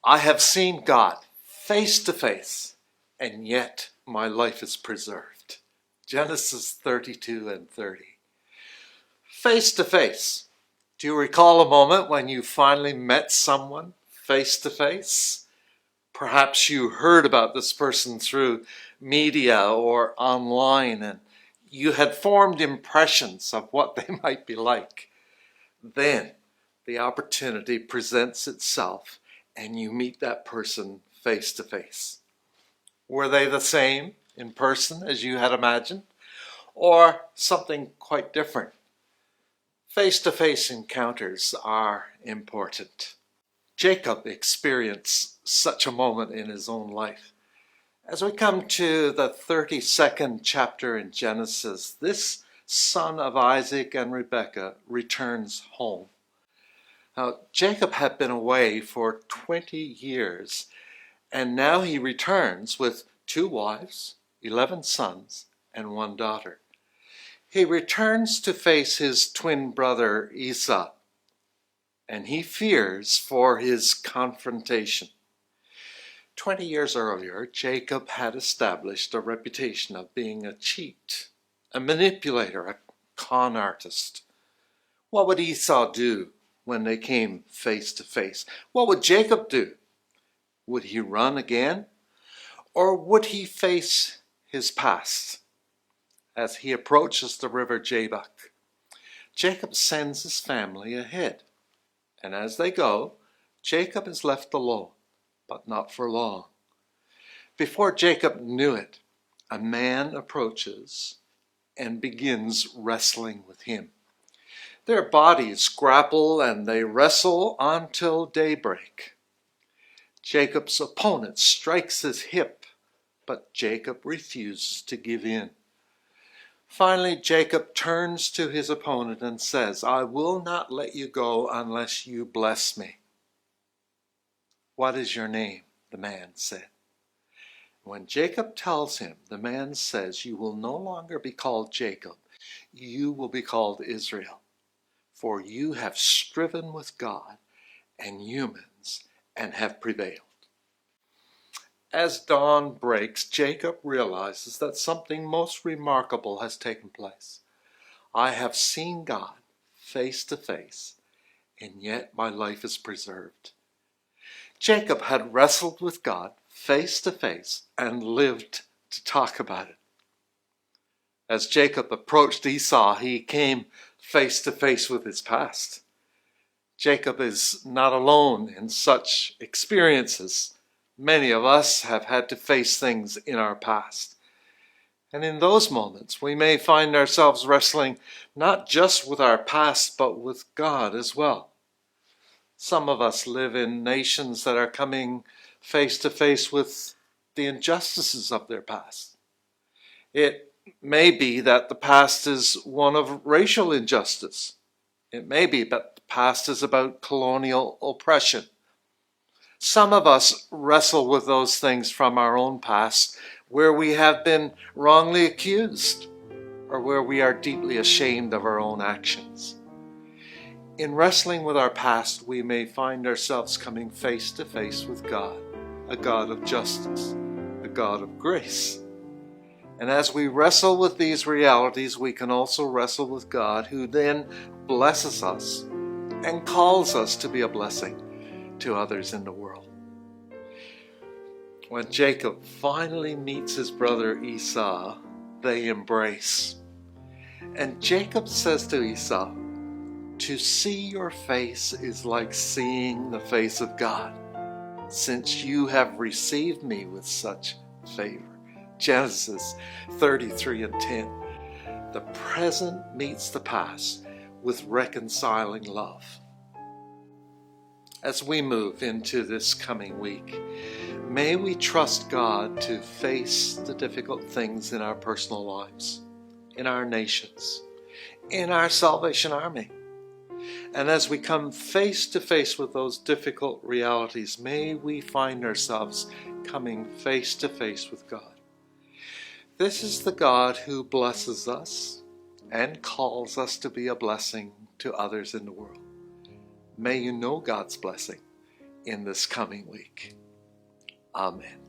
I have seen God face to face, and yet my life is preserved. Genesis 32 and 30. Face to face. Do you recall a moment when you finally met someone face to face? Perhaps you heard about this person through media or online, and you had formed impressions of what they might be like. Then the opportunity presents itself and you meet that person face to face. Were they the same in person as you had imagined, or something quite different? Face-to-face encounters are important. Jacob experienced such a moment in his own life. As we come to the 32nd chapter in Genesis, this son of Isaac and Rebekah returns home. Now, Jacob had been away for 20 years, and now he returns with 2 wives, 11 sons, and 1 daughter. He returns to face his twin brother Esau, and he fears for his confrontation. 20 years earlier, Jacob had established a reputation of being a cheat, a manipulator, a con artist. What would Esau do when they came face to face? What would Jacob do? Would he run again? Or would he face his past? As he approaches the river Jabbok, Jacob sends his family ahead. And as they go, Jacob is left alone, but not for long. Before Jacob knew it, a man approaches and begins wrestling with him. Their bodies grapple and they wrestle until daybreak. Jacob's opponent strikes his hip, but Jacob refuses to give in. Finally, Jacob turns to his opponent and says, "I will not let you go unless you bless me." "What is your name?" the man said. When Jacob tells him, the man says, "You will no longer be called Jacob. You will be called Israel. For you have striven with God and humans and have prevailed." As dawn breaks, Jacob realizes that something most remarkable has taken place. I have seen God face to face, and yet my life is preserved. Jacob had wrestled with God face to face and lived to talk about it. As Jacob approached Esau, he came face to face with his past. Jacob is not alone in such experiences. Many of us have had to face things in our past. And in those moments, we may find ourselves wrestling not just with our past, but with God as well. Some of us live in nations that are coming face to face with the injustices of their past. It may be that the past is one of racial injustice. It may be that the past is about colonial oppression. Some of us wrestle with those things from our own past, where we have been wrongly accused, or where we are deeply ashamed of our own actions. In wrestling with our past, we may find ourselves coming face to face with God, a God of justice, a God of grace. And as we wrestle with these realities, we can also wrestle with God, who then blesses us and calls us to be a blessing to others in the world. When Jacob finally meets his brother Esau, they embrace. And Jacob says to Esau, "To see your face is like seeing the face of God, since you have received me with such favor." Genesis 33 and 10. The present meets the past with reconciling love. As we move into this coming week, may we trust God to face the difficult things in our personal lives, in our nations, in our Salvation Army. And as we come face to face with those difficult realities, may we find ourselves coming face to face with God. This is the God who blesses us and calls us to be a blessing to others in the world. May you know God's blessing in this coming week. Amen.